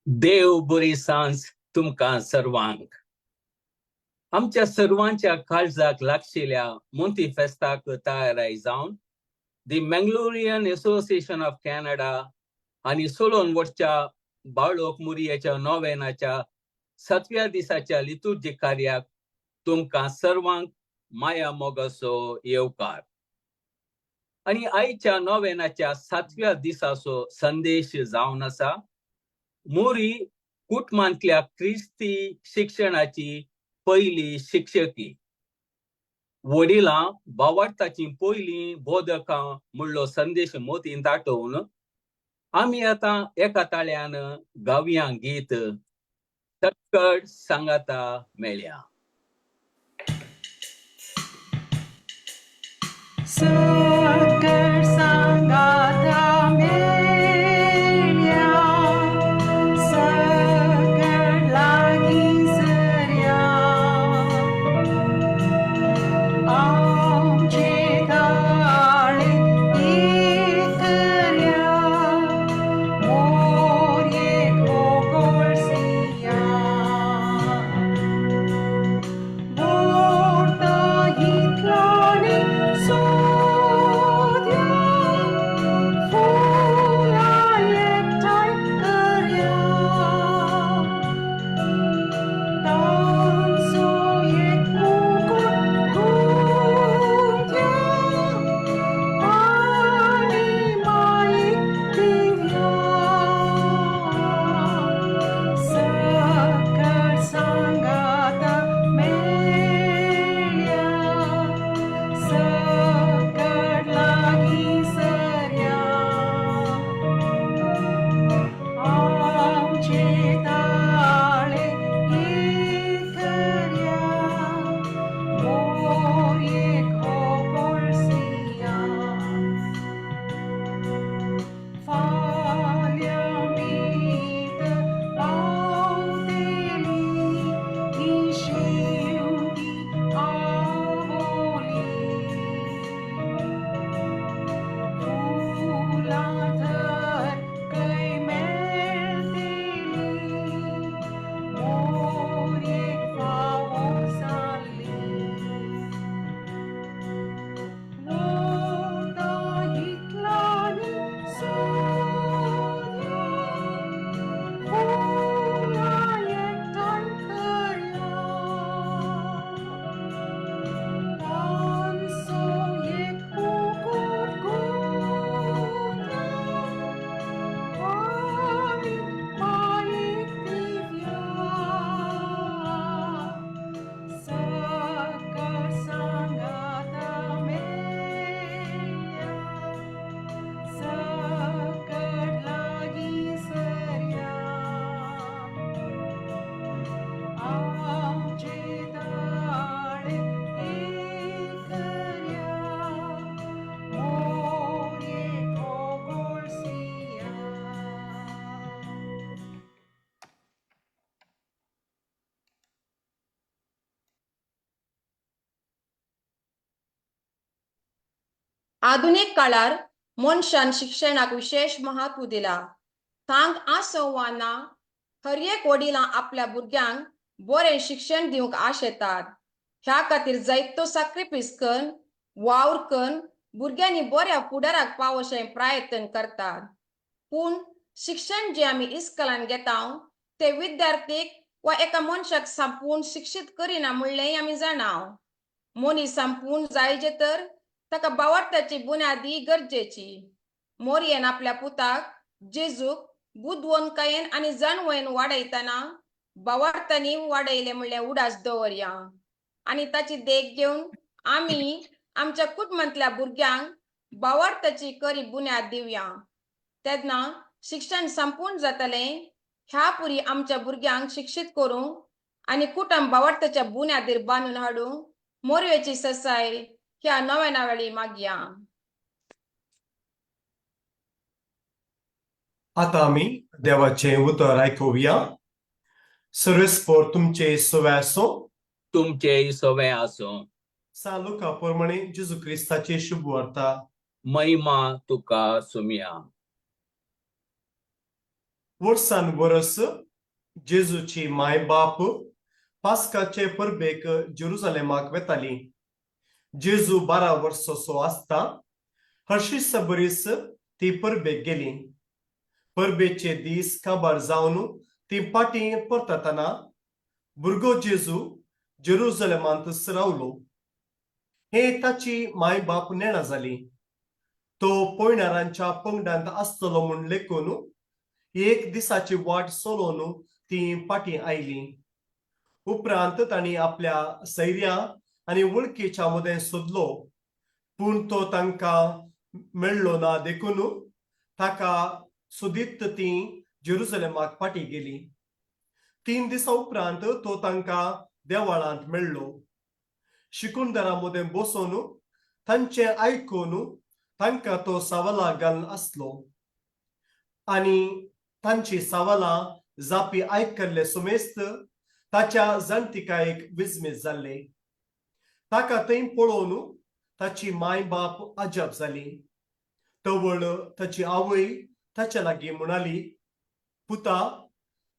देव बरी सांज तुमकां सर्वांक. आमच्या सर्वांच्या काळजाक लागशिल्ल्या मोंती फेस्ताक तयाराई जावन दी मंगलोरियन असोसिएशन ऑफ कॅनडा आणि सोलोन वर्सच्या बाळोक मुरयेच्या नोवेनाच्या 7व्या दिसाच्या लितुर्जिक कार्याक तुमकां सर्वांक माया मोगाचो येवकार. आणि आयच्या नोवेनाच्या 7व्या दिसाचो संदेश जावन आसा मोरी कुटुंबांतल्या क्रिस्ती शिक्षणाची पहिली शिक्षकी. वडिलां भावार्थाची पहिली बोधकां म्हणलो संदेश मोतीन दाटोवन आमी आतां एका ताळ्यान गावया गीत सक्कड सांगाता मेळ्या. सक्कड सांगाता मेळ्या, सक्कड लागीं सरया. आमचे ताळे एक करया, मोरयेक ओगळसिया. आधुनिक काळार मनशान शिक्षणाक विशेष महत्व दिला. तांक आसोवाना हर एक वडिलां आपल्या भुरग्यांक बरें शिक्षण दिवंक आश येतात. ह्या खातीर जायतो सॅक्रिफायस करून वावर करून भुरग्यांनी बऱ्या फुडाराक पावोशें प्रयत्न करतात. पूण शिक्षण जे आमी इस्कॉलान घेता ते विद्यार्थीक वा एका मनशाक संपूर्ण शिक्षीत करिना म्हणलेंय आमी जाणाव. मनीस संपूर्ण जायजे तर ताका भावार्थाची बुन्यादी गरजेची. मोरयेन आपल्या पुताक जेजूक बुद्धवंतकायेन आनी जाणवयेन वाडयतना भावार्थांनी वाडयले म्हणलें उडास दवरया. आनी ताची देख घेवन आमी आमच्या कुटुंबांतल्या भुरग्यांक भावार्थाची खरी बुन्याद दिवया. तेन्ना शिक्षण संपूर्ण जातलें. ह्या पुरी आमच्या भुरग्यांक शिक्षीत करूंक आनी कुटुंब भावार्थाच्या बुन्यादीर बांदून हाडूंक मोरयेची ससाय ह्या नव्या वेळी मागया. आता आमी देवाचे उतर आयकुया. सर्वेस्पर तुमचे सवे आसूं. तुमचे सवे आसूं. सा लुका प्रमाणे जेजू क्रिस्ताची शुभ वार्ता. महिमा तुका सुमया. वर्सान वर्स जेजूची माय बाप पास्काचे परबेक जेरुसलेमाक वेताली. जेजू 12 वर्साचो आसता हरशी सबरीस ती परबेक गेली. परबेचे दीस काबार जावन ती पाटी परततना भुरगो जेजू जेरुसलेमांत रावलो. हे ताची माय बाप नेणा जाली. तो पयणारांच्या पंगडांत आसतलो म्हूण लेखून एक दिसाची वाट चलोवन ती पाटी आयली. उपरांत तांणी आपल्या सैर्या आनी वळखीच्या मदें सोदलो, पूण तो तांकां मेळ्ळो ना देखून ताका सोदीत ती जेरुसलेमाक पाटी गेली. 3 दिसा उपरांत तो तांकां देवाळांत मेळ्ळो. शिकुंदरा मदें बसून तांचें आयकून तांकां तो सावला घालून आसलो आनी तांची सावलां जापी आयकल्ले सुमेस्त ताच्या जाणटिकायेक विस्मीत जाल्ले. ताका थंय पळोवन ताची माय बाप अजाप जाली. तवळ ताची आवय ताच्या लागीं म्हणाली, पुता,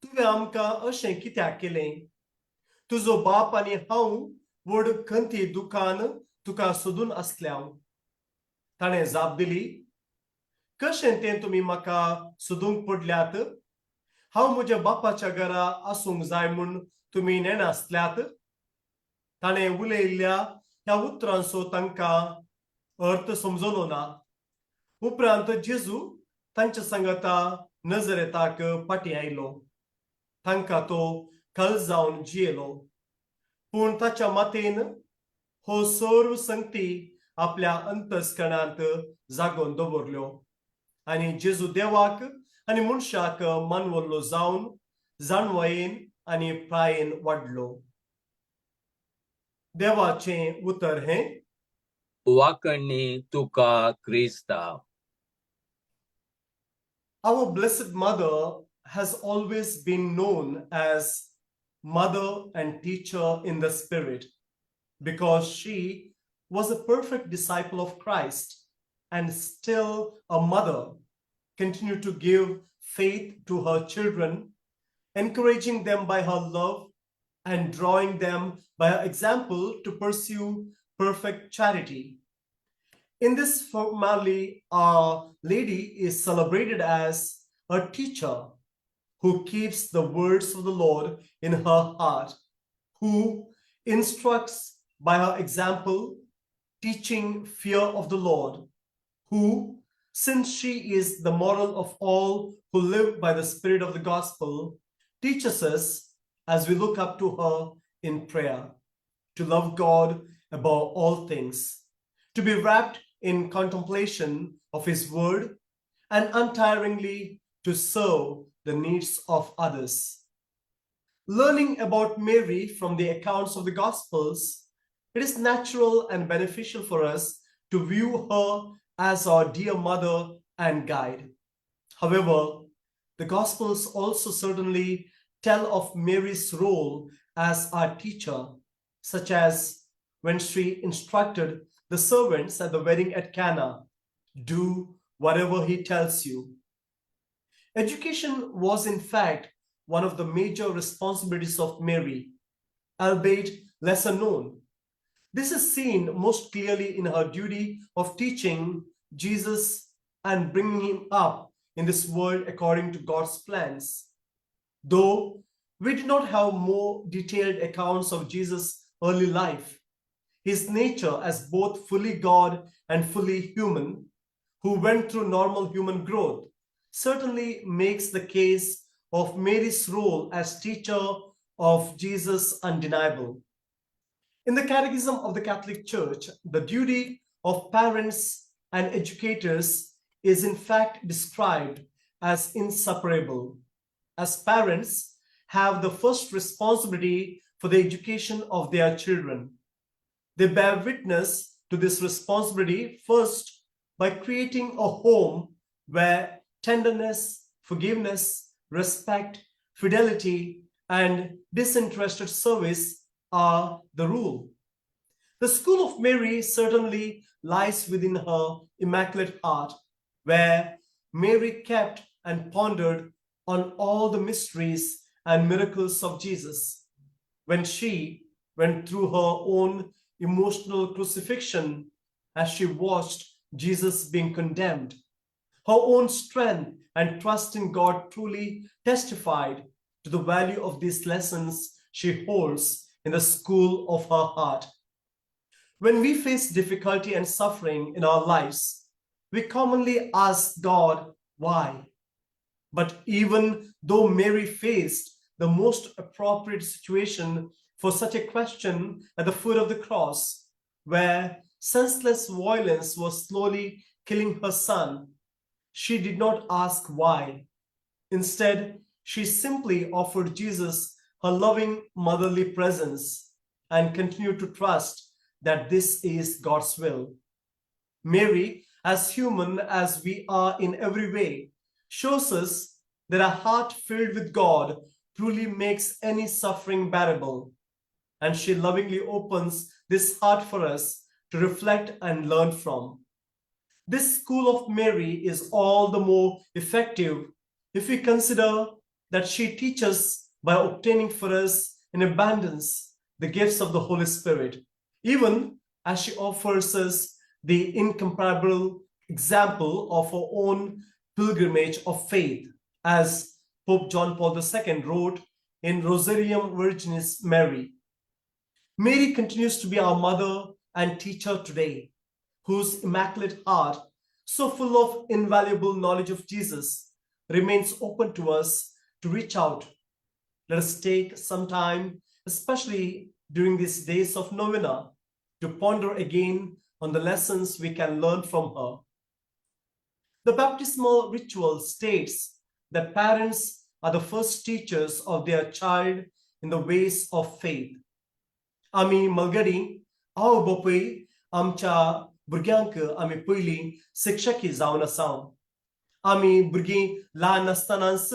तुवें आमकां अशें कित्याक केलें? तुजो बाप आनी हांव व्हड खंती दुखान तुका सोदून आसल्याव. ताणें जाप दिली, कशें तें तुमी म्हाका सोदूंक पडल्यात? हांव म्हज्या बापाच्या घरा आसूंक जाय म्हूण तुमी नेणा आसल्यात? ताणें उलयल्ल्या ह्या उतरांचो तांकां अर्थ समजलो ना. उपरांत जेजू तांच्या सांगता नजरेताक पाटी आयलो. तांकां तो कल जावन जियेलो. पूण ताच्या मातेन हो सर्व संगती आपल्या अंतस्करणांत जागोवन दवरल्यो आनी जेजू देवाक आनी मनशाक मानवल्लो जावन जाणवायेन आनी प्रायेन वाडलो. देवाचें उतर हें. वाकणी तुका Crysta. Our Blessed Mother has always been known as Mother and Teacher in the Spirit because she was a perfect disciple of Christ and still a mother, continued to give faith to her children, encouraging them by her love and drawing them by her example to pursue perfect charity. In this family, Our Lady is celebrated as a teacher who keeps the words of the Lord in her heart, who instructs by her example, teaching fear of the Lord, who, since she is the model of all who live by the Spirit of the gospel, teaches us as we look up to her in prayer, to love God above all things, to be wrapped in contemplation of His word, and untiringly to serve the needs of others. Learning about Mary from the accounts of the Gospels, it is natural and beneficial for us to view her as our dear mother and guide. However, the Gospels also certainly tell of Mary's role as our teacher, such as when she instructed the servants at the wedding at Cana, do whatever he tells you. Education was in fact one of the major responsibilities of Mary, albeit lesser known. This is seen most clearly in her duty of teaching Jesus and bringing him up in this world according to God's plans. Though we do not have more detailed accounts of Jesus' early life, his nature as both fully God and fully human, who went through normal human growth, certainly makes the case of Mary's role as teacher of Jesus undeniable. In the Catechism of the Catholic Church, the duty of parents and educators is in fact described as inseparable, as parents have the first responsibility for the education of their children. They bear witness to this responsibility first by creating a home where tenderness, forgiveness, respect, fidelity, and disinterested service are the rule. The School of Mary certainly lies within her Immaculate Heart, where Mary kept and pondered on all the mysteries and miracles of Jesus. When she went through her own emotional crucifixion as she watched Jesus being condemned, her own strength and trust in God truly testified to the value of these lessons she holds in the school of her heart. When we face difficulty and suffering in our lives, we commonly ask God, why? But even though Mary faced the most appropriate situation for such a question at the foot of the cross, where senseless violence was slowly killing her son, she did not ask why. Instead, she simply offered Jesus her loving motherly presence and continued to trust that this is God's will. Mary, as human as we are in every way, shows us that a heart filled with God truly makes any suffering bearable. And she lovingly opens this heart for us to reflect and learn from. This school of Mary is all the more effective if we consider that she teaches by obtaining for us in abundance the gifts of the Holy Spirit, even as she offers us the incomparable example of her own pilgrimage of faith, as Pope John Paul II wrote in Rosarium Virginis Mary. Mary continues to be our mother and teacher today, whose immaculate heart, so full of invaluable knowledge of Jesus, remains open to us to reach out. Let us take some time, especially during these days of novena, to ponder again on the lessons we can learn from her. The baptismal ritual states that parents are the first teachers of their child in the ways of faith. आम्ही मलगडी हांव बापूय आमच्या भुरग्यांक आम्ही पयलीं शिक्षकी जावन आसाव. आम्ही भुरगीं ल्हान आसतनाच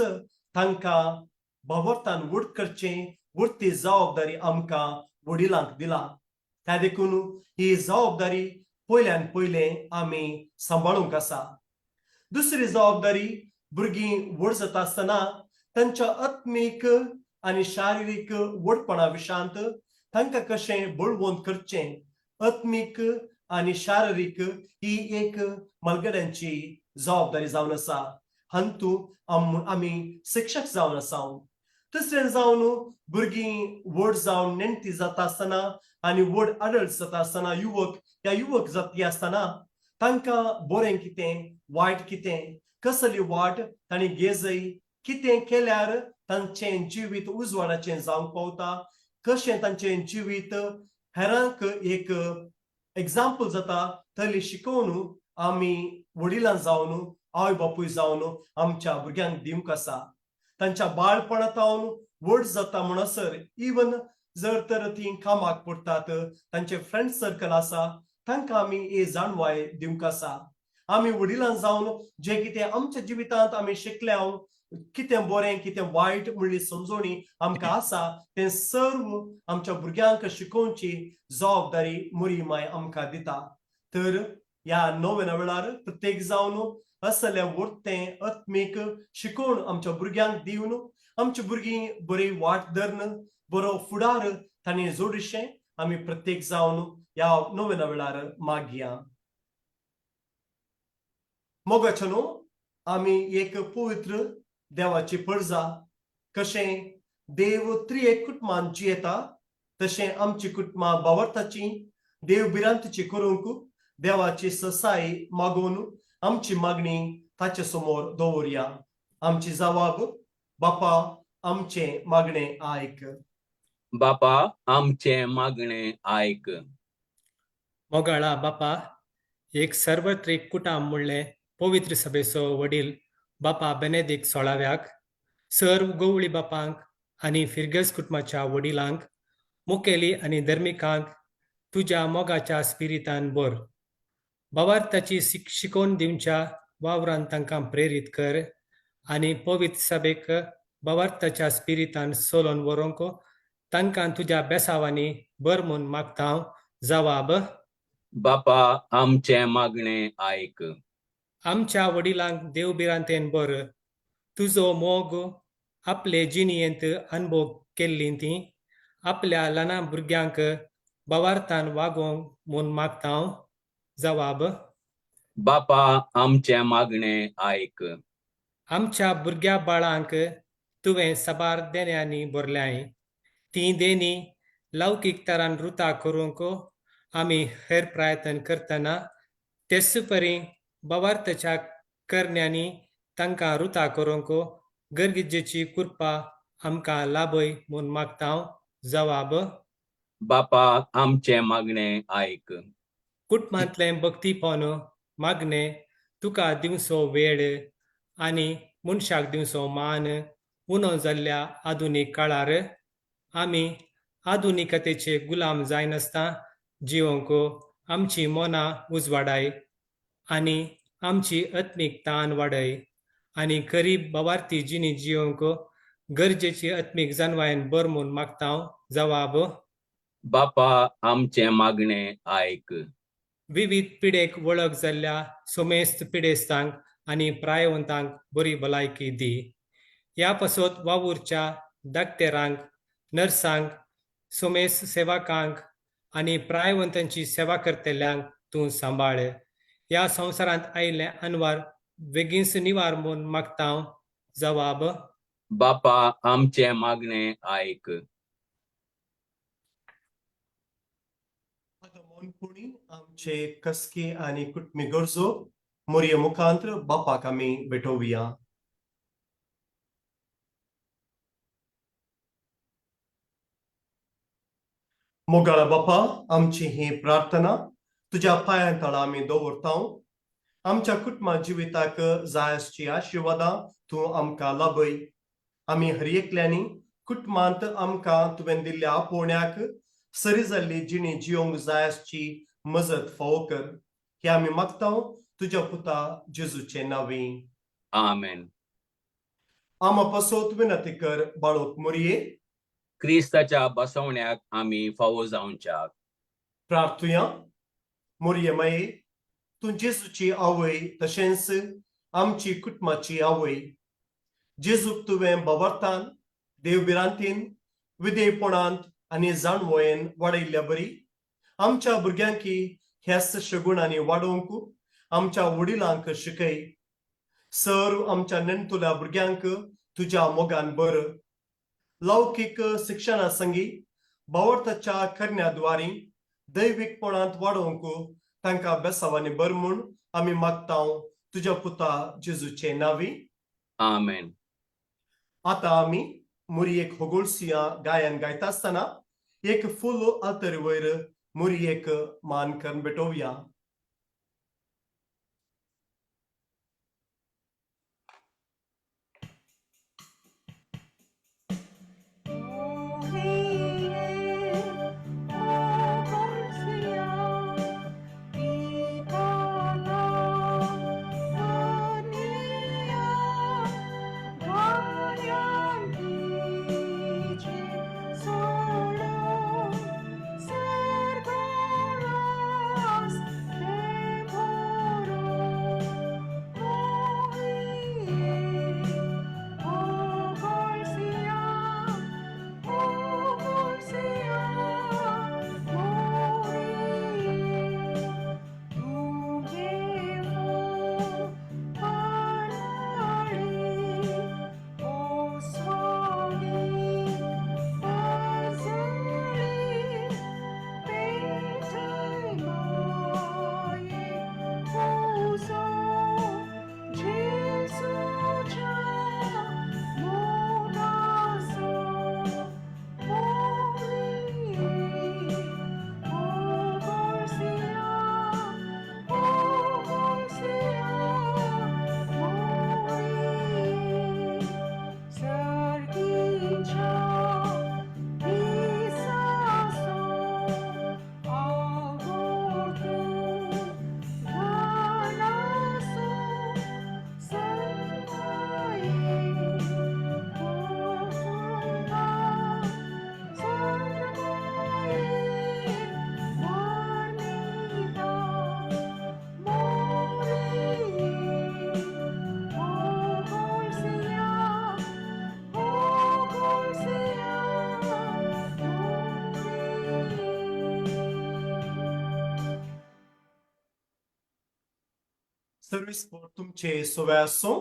तांकां बाबर्तान व्हड करचें व्हड जबाबदारी आमकां वडिलांक दिला. त्या देखून ही जबाबदारी पयल्यान पयलें आमी सांबाळूंक आसा. दुसरी जबाबदारी भुरगीं व्हड जाता आसतना तांच्या आत्मीक आनी शारिरीक व्हडपणा विशांत तांकां कशें बळवंत करचें, आत्मीक आनी शारिरीक ही एक मलगड्यांची जबाबदारी जावन आसा. हातूंत आमी शिक्षक जावन आसाव. तिसरें जावन भुरगीं व्हड जावन नेणटी जाता आसतना आनी व्हड अडल्ट जाता आसतना युवक जातली आसतना तांकां बरें कितें वायट कितें कसली वाट तांणी घेजय, कितें केल्यार तांचें जिवीत उजवाडाचें जावंक पावता, कशें तांचें जिवीत हेरांक एक एग्जाम्पल जाता तली शिकोवन आमी वडिलां जावन आवय बापूय जावन आमच्या भुरग्यांक दिवंक आसा. तांच्या बाळपणांतावन व्हड जाता म्हणसर इवन जर तर तीं कामाक पडटात, तांचे फ्रेंड सर्कल आसा, तांकां आमी हे जाणवाय दिवंक आसा. आमी वडिलां जावन जे कितें आमच्या जिवितांत आमी शिकल्याव, कितें बरें कितें वायट म्हणली समजोणी आमकां आसा, तें सर्व आमच्या भुरग्यांक शिकोवची जबाबदारी मोरी माय आमकां दिता. तर ह्या नोवेना वेळार प्रत्येक जावन असलें व्हडतें आत्मीक शिकोवन आमच्या भुरग्यांक दिवन आमची भुरगीं बरी वाट धरन बरो फुडार तांणी जोडिशें आमी प्रत्येक जावन ह्या नोवेना वेळार मागया. मोगाचनो आमी एक पवित्र देवाची परजा कशें देव त्रिएक कुटुंबांत जियेता तशें आमची कुटुंबां बावरताची देवबिरांतीची करूंक देवाची ससाय मागून आमची मागणी ताचे समोर दवरया. आमची जबाब, बापा आमचें मागणें आयक. बापा आमचें मागणें आयक. मोगाळा बापा, एक सर्वत्रिक कुटाम म्हणलें पवित्र सभेचो वडील बापा बेनेदिक्ट 16व्याक, सर्व गवळी बापांक आनी फिरगस कुटुंबाच्या वडिलांक, मुखेली आनी धर्मिकांक तुज्या मोगाच्या स्पिरितान भर. बावार्थाची शिकोवन दिवच्या वावरान तांकां प्रेरीत कर आनी पवित्र सभेक बावार्थाच्या स्पिरितान सोलोन व्हरूंक तांकां तुज्या बेसावांनी बर म्हूण मागता. जबाब, बापा आमचें मागणें आयक. आमच्या वडिलांक देवबिरांतेन बर, तुजो मोग आपले जिणयेंत अनुभव केल्ली ती आपल्या ल्हान भुरग्यांक बवार्थान वागोवंक म्हूण मागता हांव. जवाब: बापा आमचें मागणें आयक. आमच्या भुरग्या बाळांक तुवें साबार देण्यांनी भरल्याय. ती देणी लौकीक तरान रुता करूंक आमी हेर प्रयत्न करतना तेच परी बवार्थाच्या करण्यांनी तांकां रुता करूंक गरजेची कृपा आमकां लाभय म्हूण मागता हांव. जवाब: बापा आमचें मागणें आयक. कुटुंबांतलें भक्तीपण मागणें तुका दिवचो वेळ आनी मनशाक दिवचो मान उणो जाल्ल्या आधुनीक काळार आमी आधुनिकतेचे गुलाम जायनासतना जिवंक आमची मनां उजवाडाय आनी आमची आत्मीक ताण वाडय आनी गरीब बवार्थी जिणी जिवंक गरजेची आत्मीक जानवायन बर म्हूण मागता हांव. जवाब: बापा आमचें मागणें आयक. विविध पिडेक वळख जाल्ल्या सोमेस्त पिडेस्तांक आनी प्रायवंतांक बरी भलायकी दी. ह्या पासत वावुरच्या दाकतेरांक, नर्सांक, सोमेस सेवकांक आनी प्रायवंतांची सेवा करतल्यांक तूं सांबाळ. ह्या संवसारांत आयिल्ले अनवार बेगीनच निवार म्हूण मागता हांव. जवाब: बापा आमचें मागणें आयक. मोनपुणी आमचे कसके आणि कुटुंबी गरजो मोरये मुखांतर बापाक आमी भेटोवया. मोगाळा बापा, आमची ही प्रार्थना तुझ्या पांयां आमी दवरता. आमच्या कुटुंबा जिविताक जाय आसची आशिर्वादां तूं आमकां लाभय. आमी हर एकल्यांनी कुटुंबांत आमकां तुवें दिल्ल्या आपोवण्याक सरी जाल्ली जिणी जिवंक जाय आसची मजत फावो कर. हे आमी मागता तुज्या पुता जेजूचे नांवी. आमेन. आमा पासत विनंती कर बाळोक मोरये. क्रिस्ताच्या बसवण्याक आमी फावो जावच्याक प्रार्थुया. मोरये माये, तूं जेजूची आवय तशेंच आमची कुटुंबाची आवय. जेजूक तुवें बवार्थान, देवबिरांतीन, विधेयपणांत आनी जाणवयेन वाडयल्ल्या बरी आमच्या भुरग्यांकी ह्याच शगुणांनी वाडोवंक आमच्या वडिलांक शिकय. सर्व आमच्या नेणतुल्या भुरग्यांक तुज्या मोगान बर. लौकीक शिक्षणा संगी बवार्थाच्या करण्याद्वारे दैविकपणांत वाडोवंक तांकां बेसावांनी बर म्हूण आमी मागता तुज्या पुता जेजूचे नांवी. आमेन. आतां आमी मोरयेक होगोळसिया गायन गायता आसतना एक फूल आल्तरी वयर मोरयेक मान करून भेटोवया. सर्विस फॉर तुमचे सोवे आसूं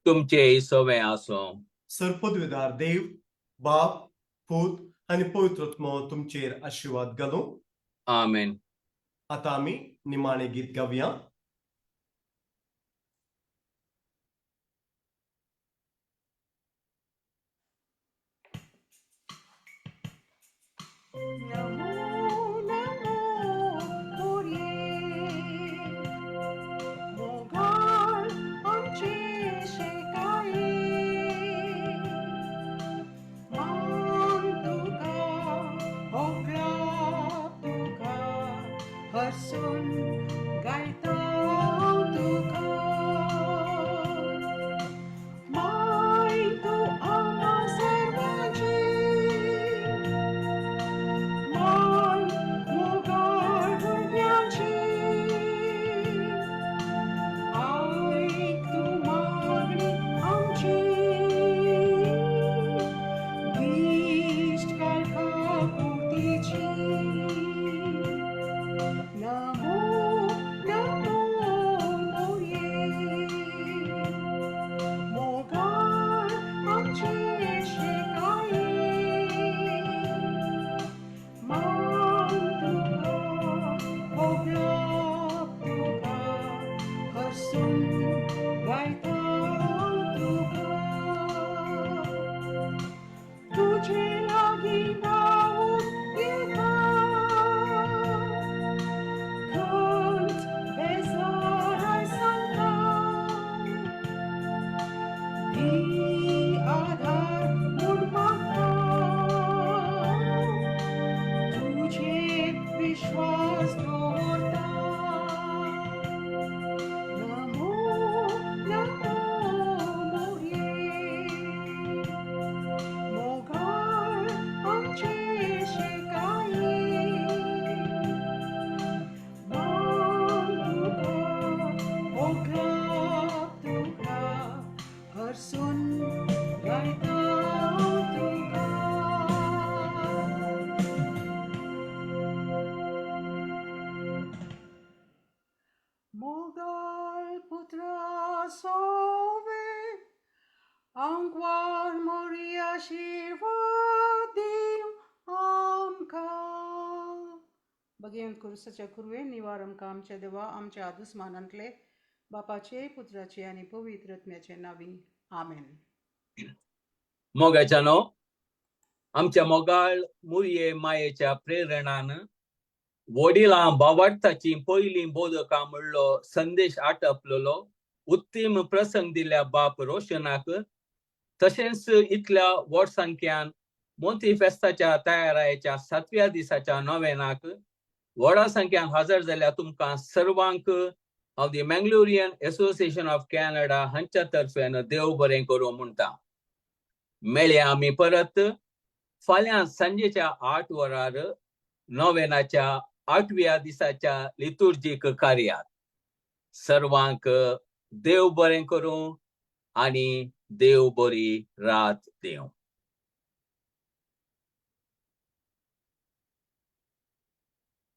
तुमचे सवय आसो सरपदवीदार देव बाप पूत आनी पवित्रत्म तुमचेर आशीर्वाद घालूं आमेन. आतां आमी निमाणें गीत गावया नमो नमो मोरये मोगाळ आमचे शेकाये मान तुका होगला तुका हसून गायता तुका माय तू आम्हा सर्वांची माय मोगाळ भुरग्यांची आयक तू मागणी आमची दिश्ट काळका पुर्तीची नमो नमो मोरये मोगाळ आमचे शेकाये मान तुका होगला तुका हसून गायता तुका तुझे लागीं धांवून येता खंयच बेजाराय सांगता दी आधार म्हूण मागता तुझेर विश्वास दवरता नमो नमो मोरये मोगाळ आमचे शेकाये मान तुका होगला तुका हसून गायता तुका मोगाळ पुत्रा सोवे आमकां मोरी आशीर्वाद दिव आमकां भगवंत कुरुसाच्या कुरवे निवार आमकां आमच्या देवा आमच्या आदुसमानांतले बापाचे पुत्राचे आनी पवित्र आत्म्याचे नांवी आमेन. मोगाच्यानो आमच्या मोगाळ मुरये मायेच्या प्रेरणान वडिलां भावार्थाची पयली बोधकां म्हणलो संदेश आटपलेलो उत्तम प्रसंग दिल्या बाप रोशनाक तशेंच इतल्या व्हड मोती फेस्ताच्या तयारायेच्या 7व्या दिसाच्या नोवेनाक व्हडा संख्यान हजर जाल्या तुमकां सर्वांक हांव दी मँगलोरियन एसोसिएशन ऑफ कॅनडा हांच्या तर्फेन देव बरें करूं म्हणटा. मेळया आमी परत फाल्यां सांजेच्या 8 वरार नोवेनाच्या 8व्या दिसाच्या लितुर्जीक कार्यात. सर्वांक देव बरें करूं आनी देव बरी रात दिवं.